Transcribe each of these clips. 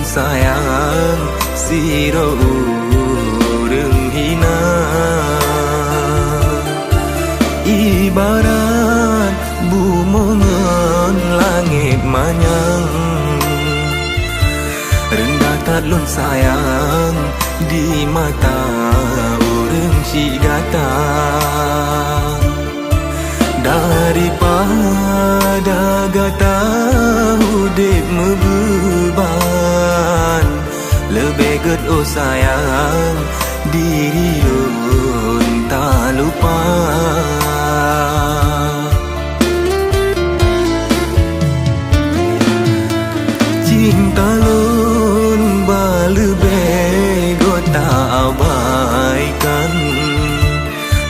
sayang siro urang hina. Ibarat bumongan langit manyang, rendah tadlun sayang di mata urang si gata. Daripada gata hudip mebeban, lebih get oh sayang diri lun tak lupa. Cinta lun balebih gota abaikan,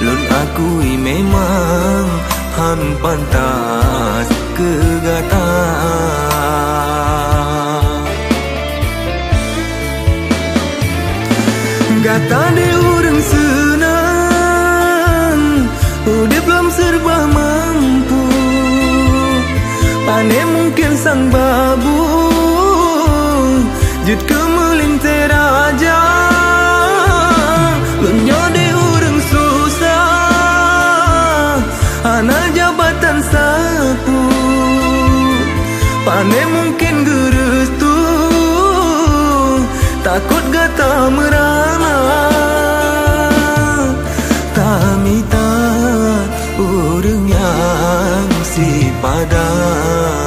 lun akui memang han pantas kegata. Gata de urang senang, udah belum serba mampu. Pane mungkin sang babu, jut kemelintir aja. Lunyo de urang susah, ana jabatan sapu. Pane mungkin geres tu, takut gata merana. Tamita urang yang si padan.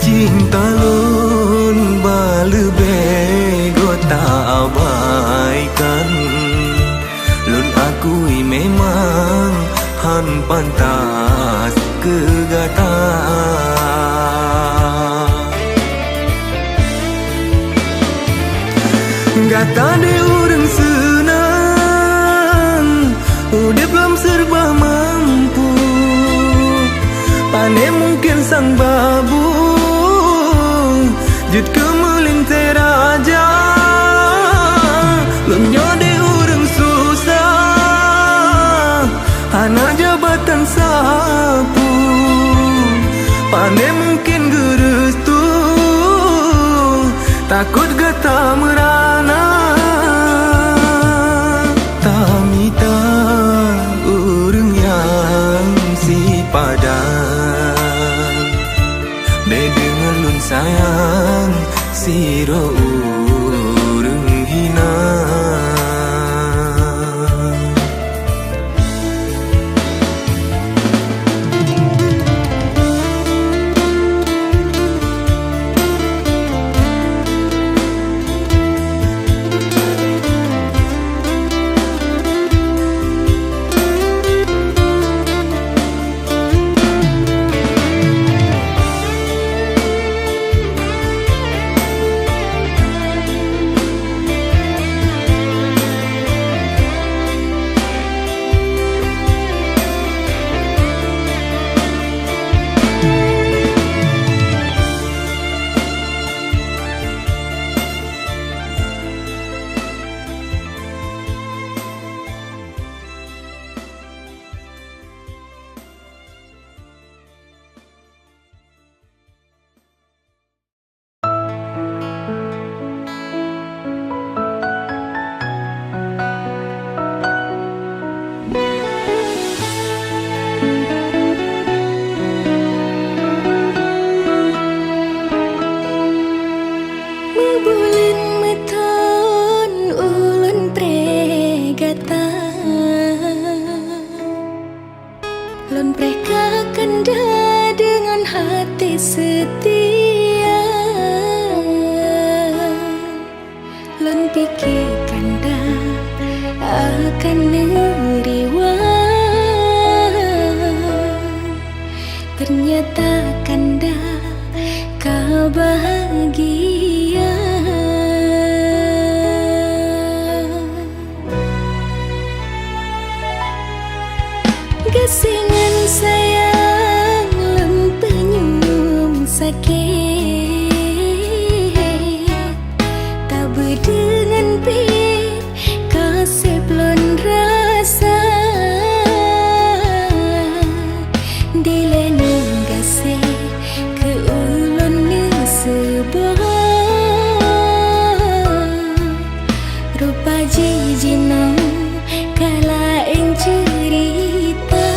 Cinta lun balebih gota abaikan, lun akui memang han pantas kegata. Gata de urang senang, udah belum serba mampu. Pane mungkin sang babu, jut kemelintir aja. Lunyo de urang susah, ana jabatan sapu. Pane mungkin geres tu, takut gata merana. Tamita urang yang si padan, dengan lun sayang siro urang hina. akan neriwang, ternyata kanda kau bahagia. Gasingan sayang lempenyum sakit, tak berdengan pit kasih belum rasa. Dilenung gasih ke ulun ni sebuah rupa jijinong kala ing cerita.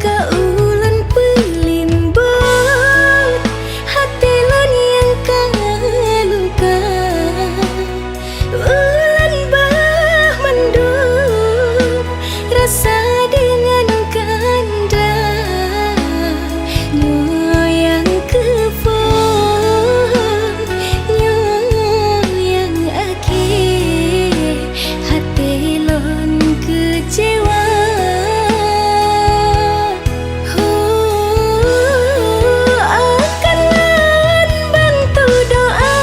Kaulan pelimbut hati lon yang kaluka, ulan bah mendung rasa dengan kanda, yang kefon yang akhir hati lon kecewa. Akan bantu doa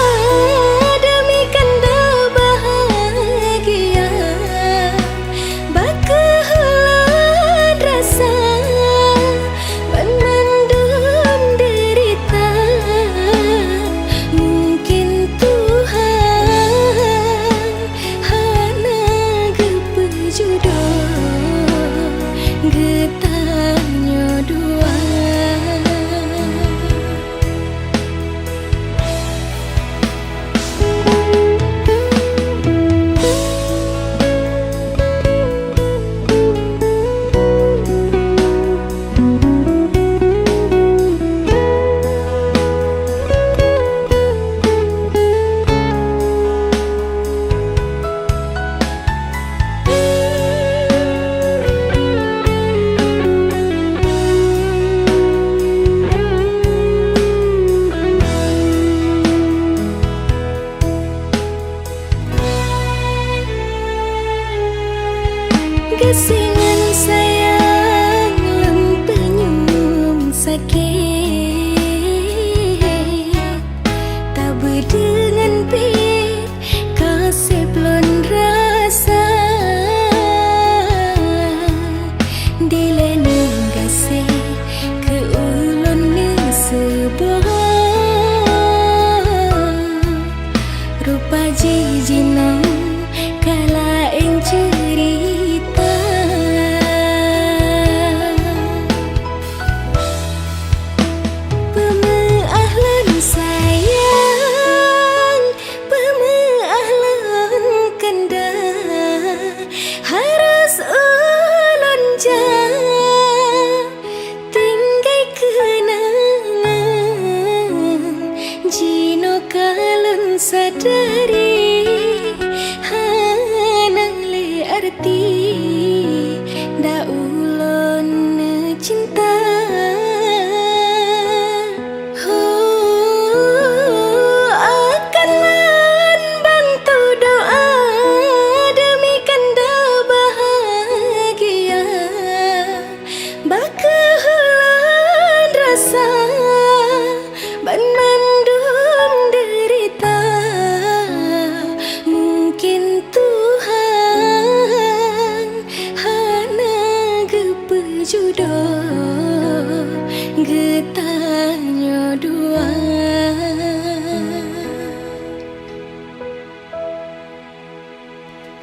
demi kanda bahagia, bakalan rasa menandum derita. Mungkin Tuhan hana gepejodoh getanya dua. Gasingan sayang lempenyum sakit, tak berdengan pit kasih belum rasa. Dilenung gasih ke ulun ni sebuah rupa jijinong kala ing cerita. Pemeahlan sayang, pemeahlan kanda, harus ulun tinggai kenangan jino kalun sadari hanang le arti da ulun cinta. Akan bantu doa demi kanda bahagia, bakalan rasa menandum derita. Mungkin Tuhan hana gepejodoh getanya dua.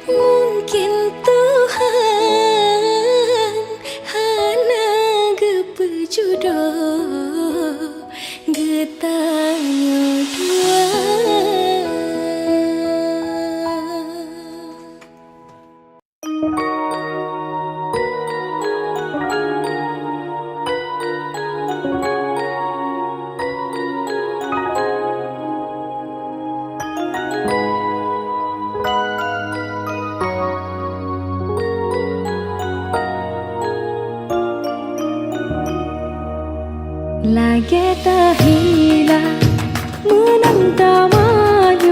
Mungkin Tuhan hana gepejodoh getanya dua. Lagi tak hilang menang tak mayu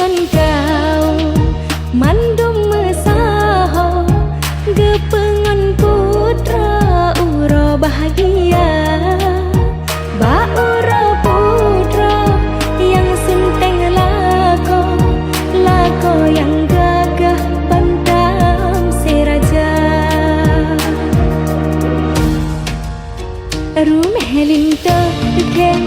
ngan kau mandum mesaho gepengan putra uro bahagia ba uro putra yang senteng lako yang gagah bantam seraja rumah linta dekem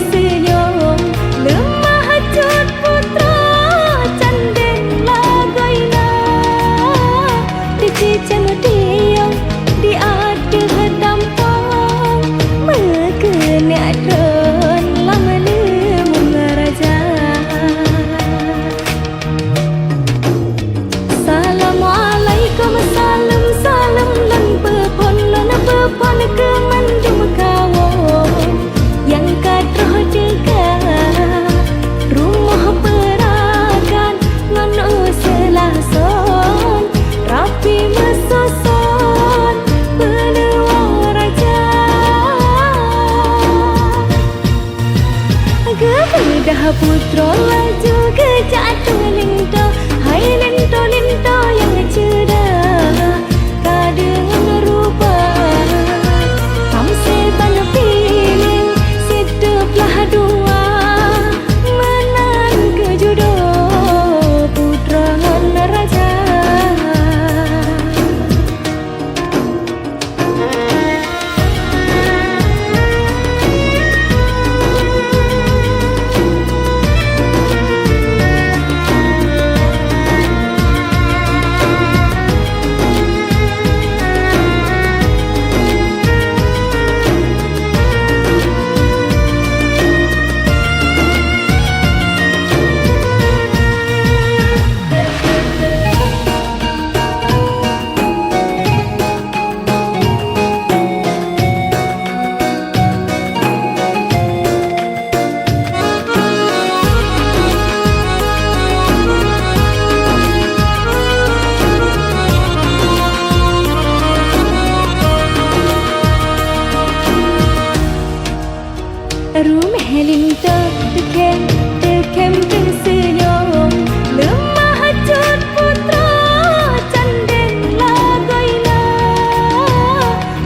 senyum lemah cut putra canden lagoina dicican diam di ada dampang mekena dron lama lemung raja. Assalamualaikum salam salam lan pepon ke mandum kawon yang kadroh dekat rumah perakan ngan selason rapi mesoson benua raja gebedah putra laju kejatuh linto hai linto yang cerdah kadang rupa samseban pilih sedeplah dua menang ke jodoh putra raja. Rumah linta dekem senyum lemah cut putra canden lagoina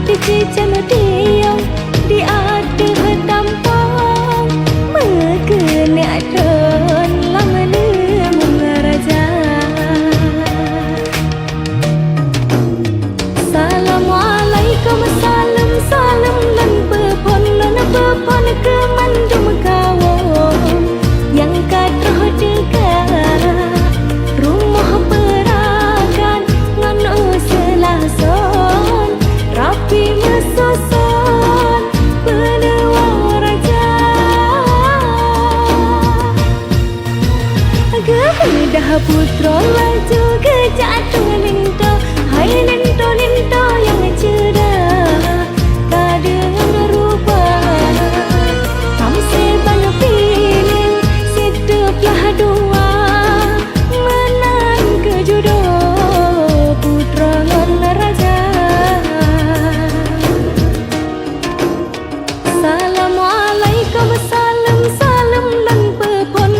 dicican diam di ada dampang mekena dron lama lemung raja. Assalamualaikum salam salam lan pepon ke mandum kawon yang kadroh dekat rumah perakan ngan selason rapi mesoson benua raja gebedah putra laju kejatuh linto hai linto yang cerdah kadang rupa samseban pilih sedeplah dua menang ke jodoh putra raja. Assalamualaikum salam salam lan pepon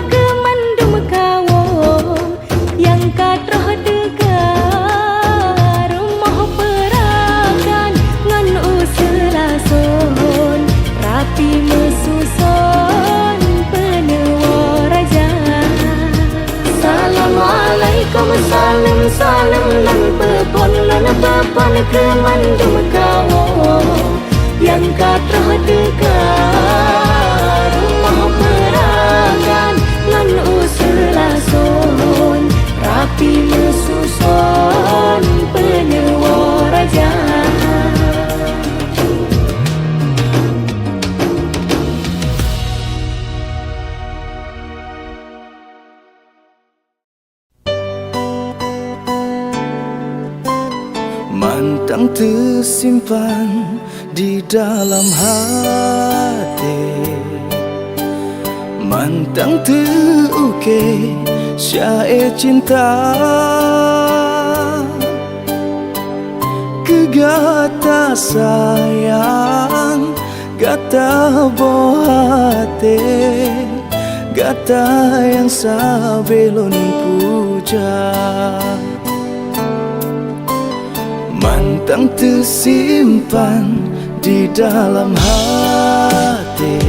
ke mandum kawon yang kadroh dekat rumah perakan ngan selason rapi mesusun benua raja. Assalamualaikum salam salam lan pepon ke mandum kawon yang kadroh dekat rumah perakan ngan selason rapi mesusun benua raja. Mantang tersimpan di dalam hati, mantang terukir syair cinta, kegata sayang gata bohate Kata yang sabelon puja mantang tersimpan di dalam hati,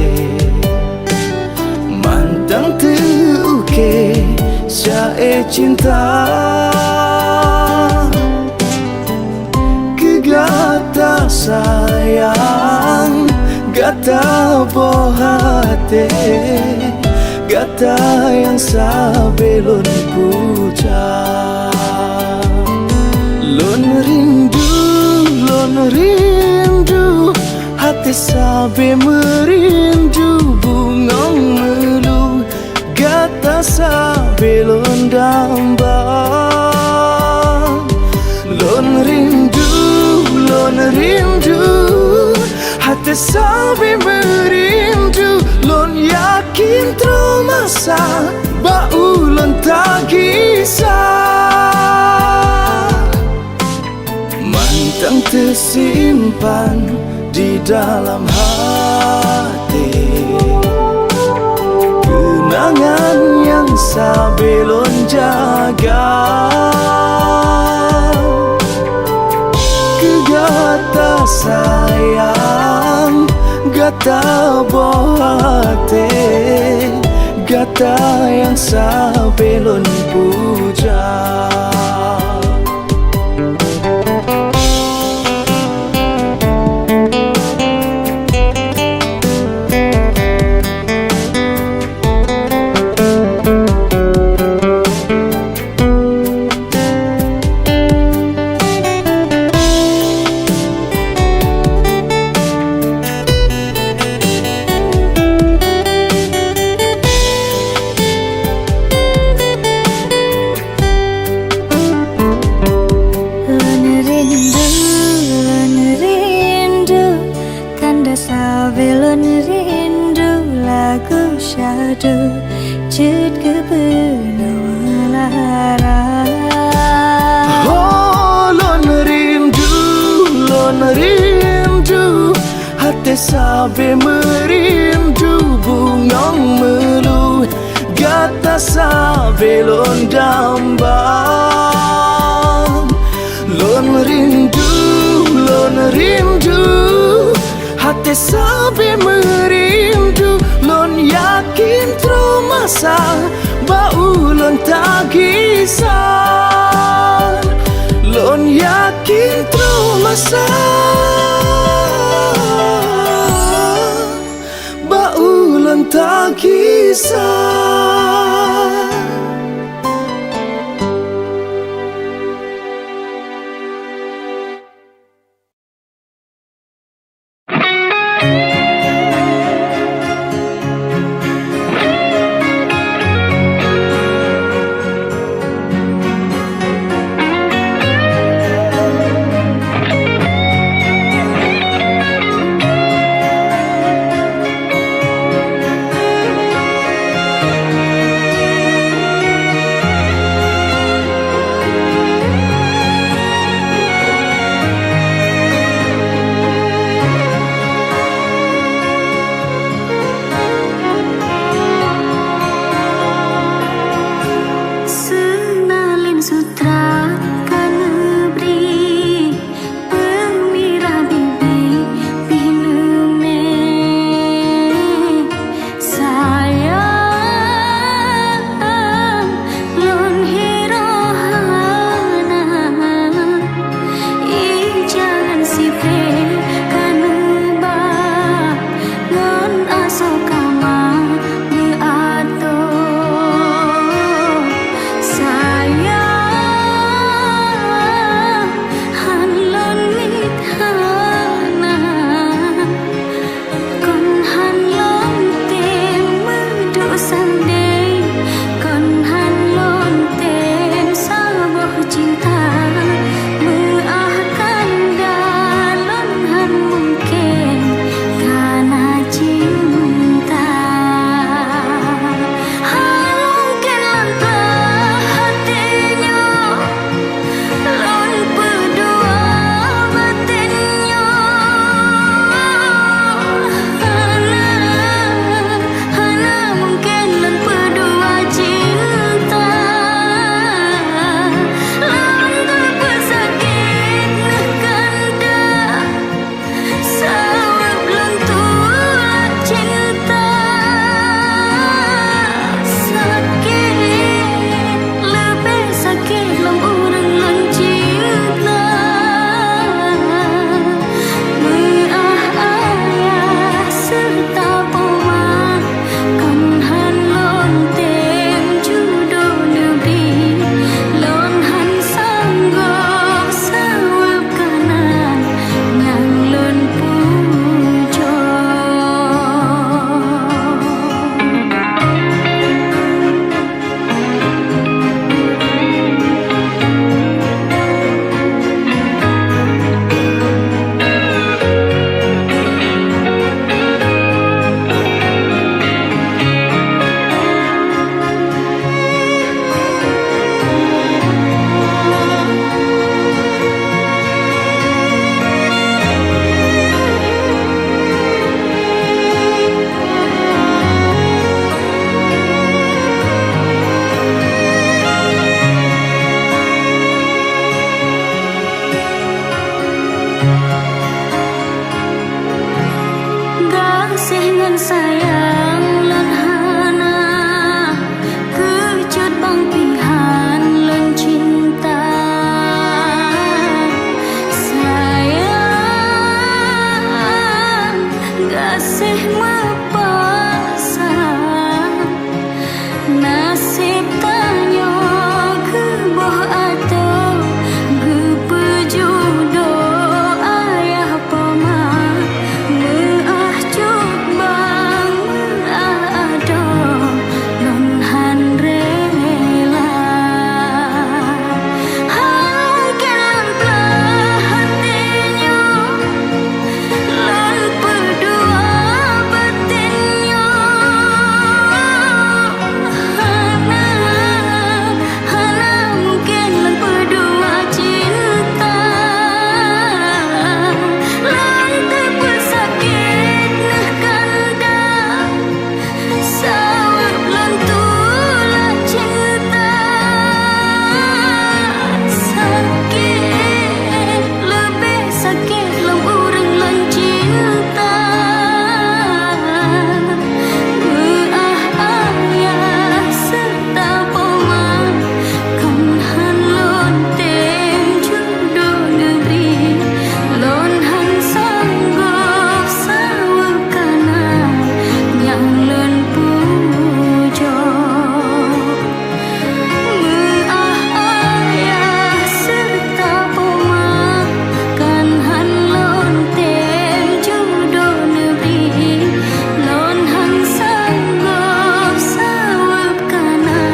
mantang terukir syair cinta. Kegata sayang, gata bohate, gata yang sabelon puja. Lon rindu, hati sabe merindu, bungong melu, gata sabelon damba. Lon rindu, hati sabe merindu, lon yakin termasa, bau lon tak kisah. Mantang tersimpan di dalam hati, kenangan yang sabelon jaga. Kegata sayang, gata bohate, gata yang sabelon puja. Sabelon rindu lagu syadu cut ke penawalara. Oh, lon rindu, hati sabe merindu, bungong melu, gata sabelon damba. Lon rindu, hati sabe merindu, lon yakin termasa, bau lon tak kisah. Lon yakin termasa, bau lon tak kisah. lan sayang lan hana kecut bang pihan lan cinta sayang gasih mapaksa nasib tanyo keboh atau gepejudo ayah pama meah cuk bang meah ado non han rela hangkelan hatinya lan berdua batinnya hana mungkin lan berdua cinta lan tersakit nah kanda sawab lan tulah cinta sakit lebih sakit lan urang lan cinta meah ayah serta poma kan han lon tem jodoh negeri lon han sanggup sawab kana yang lon pujo meah ayah serta poma kan han lon tem jodoh negeri lon han sanggup sawab kana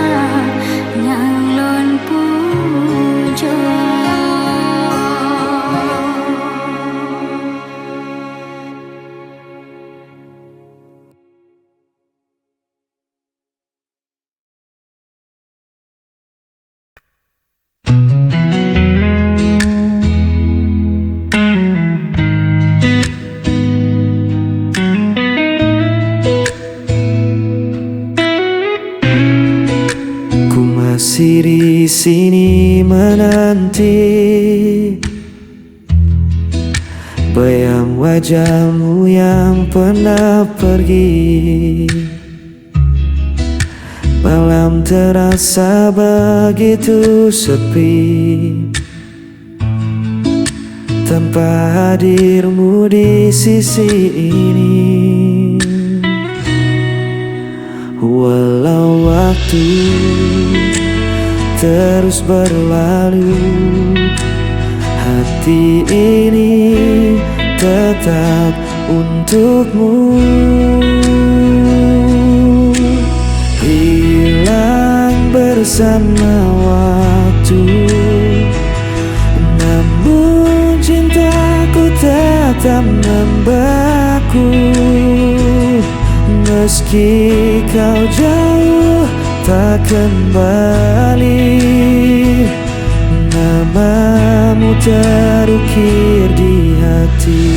yang lon pujo. Ku masih di sini menanti bayang wajahmu yang pernah pergi. Malam terasa begitu sepi tanpa hadirmu di sisi ini. Walau waktu terus berlalu, hati ini tetap untukmu. Hilang bersama waktu, namun cintaku tetap membeku. Meski kau jauh tak kembali, namamu terukir di hati.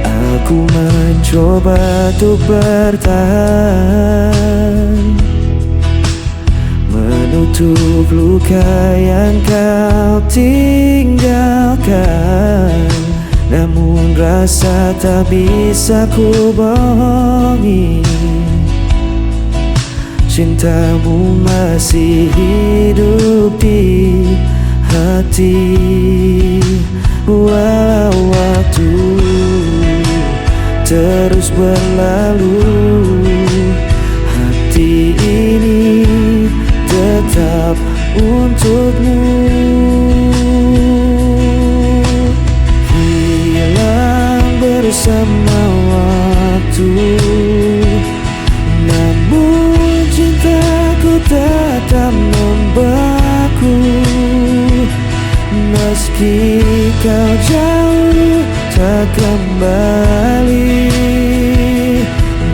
Aku mencoba untuk bertahan, menutup luka yang kau tinggalkan. Namun rasa tak bisa ku bohongi, cintamu masih hidup di hati. Walau waktu terus berlalu, hati ini tetap untukmu. Bersama waktu, namun cintaku tetap membeku. Meski kau jauh tak kembali,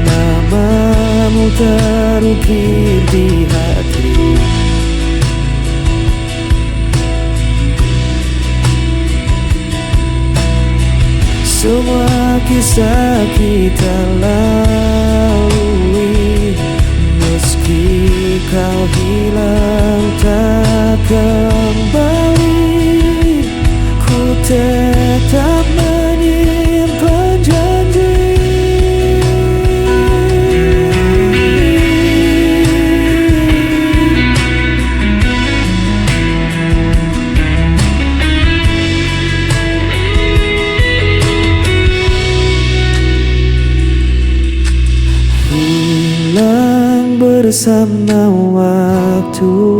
namamu terukir di hati. Semua kisah kita lalui, meski kau hilang tak kembali, ku tetap bersama waktu.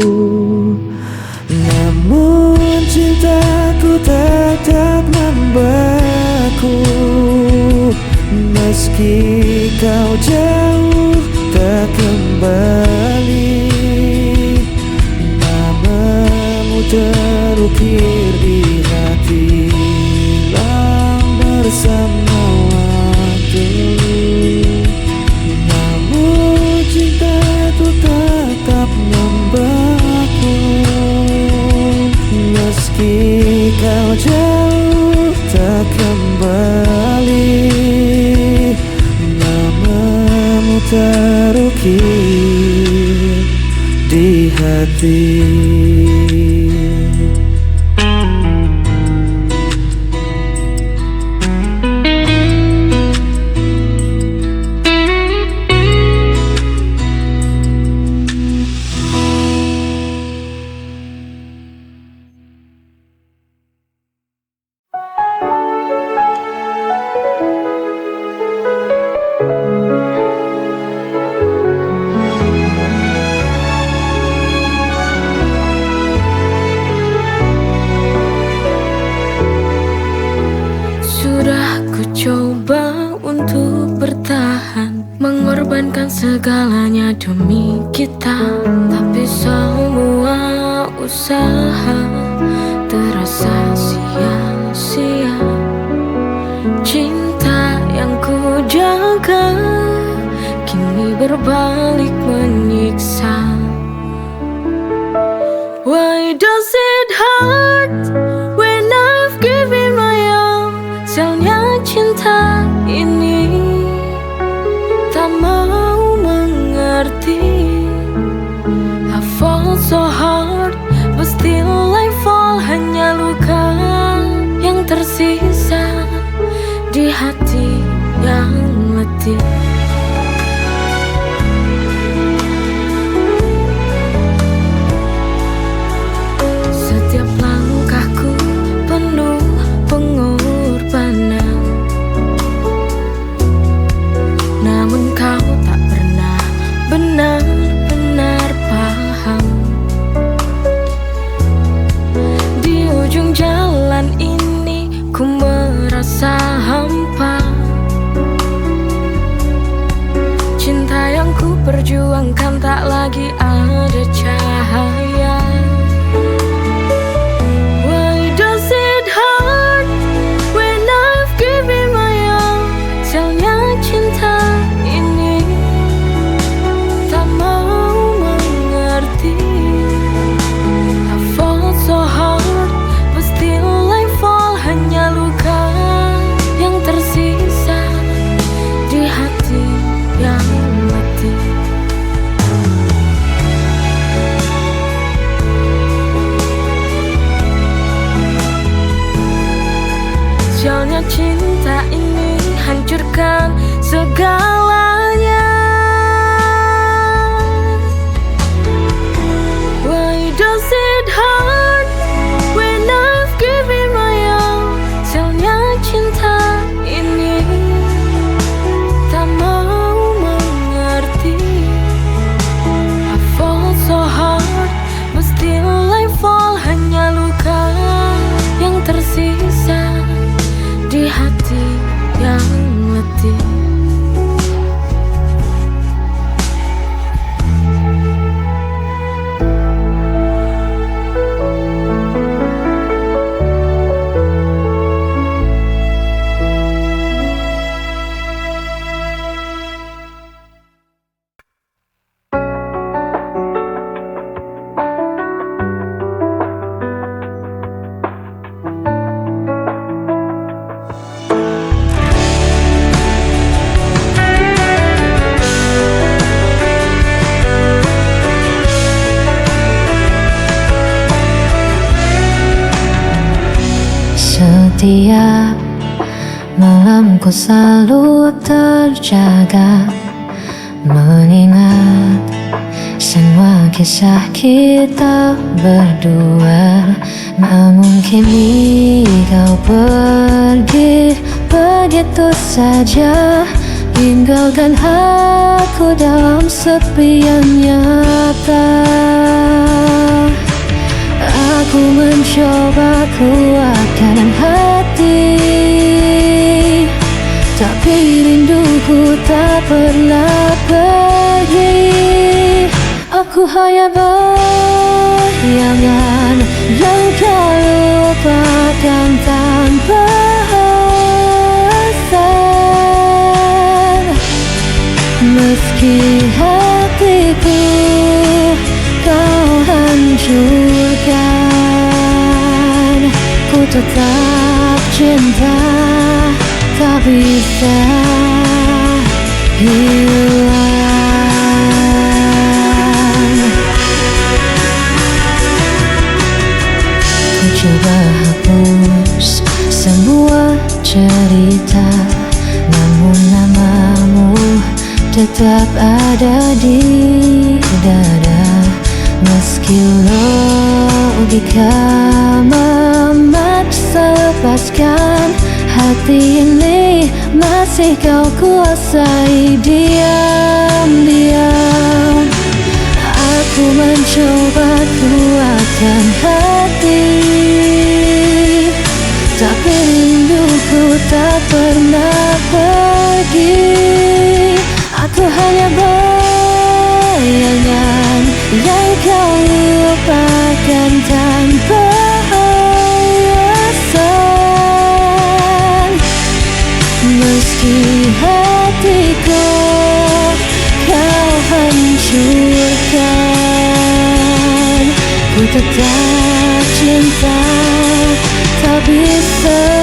Namun cintaku tetap membeku, meski kau jauh tak kembali. Namamu terukir di hati, hilang bersama waktu. Namun cintaku tetap membeku, meski kau jauh tak kembali. Namamu terukir di hati. Mengorbankan segalanya demi kita, tapi semua usaha terasa sia-sia. Cinta yang ku jaga kini berbalik menyiksa. Why does it hurt when I've given my all? Sialnya cinta ini tak mau mengerti. I fall so hard, but still I fall. Hanya luka yang tersisa di hati yang letih. Setiap langkahku penuh pengorbanan, namun kau tak pernah benar-benar paham. Di ujung jalan ini ku merasa hampa. Cinta yang ku perjuangkan tak lagi ada cahaya. Why does it hurt when I've given my all? Sialnya cinta ini tak mau mengerti. I fall so hard, but still I fall. Hanya luka yang tersisa di hati yang mati. Sialnya cinta ini hancurkan segalanya. Why does it hurt when I've given my all? Sialnya cinta ini tak mau mengerti. I fall so hard, but still I fall. Hanya luka yang tersisa di hati yang letih. Setiap malamku selalu terjaga, mengingat semua kisah kita berdua. Namun kini kau pergi begitu saja, tinggalkan aku dalam sepi yang nyata. Aku mencoba kuatkan hati, tapi rinduku tak pernah pergi. Aku hanya bayangan yang kau lupakan tanpa alasan. Meski hatiku kau hancurkan, ku tetap cinta, tak bisa hilang. Ku coba hapus semua cerita, namun namamu tetap ada di dada. Meski logika memaksa lepaskan, hati ini masih kau kuasai diam-diam. Aku mencoba kuatkan hati, tapi rinduku tak pernah pergi. Aku hanya bayangan yang kau lupakan tanpa alasan. Meski hatiku kau hancurkan, ku tetap cinta, tak bisa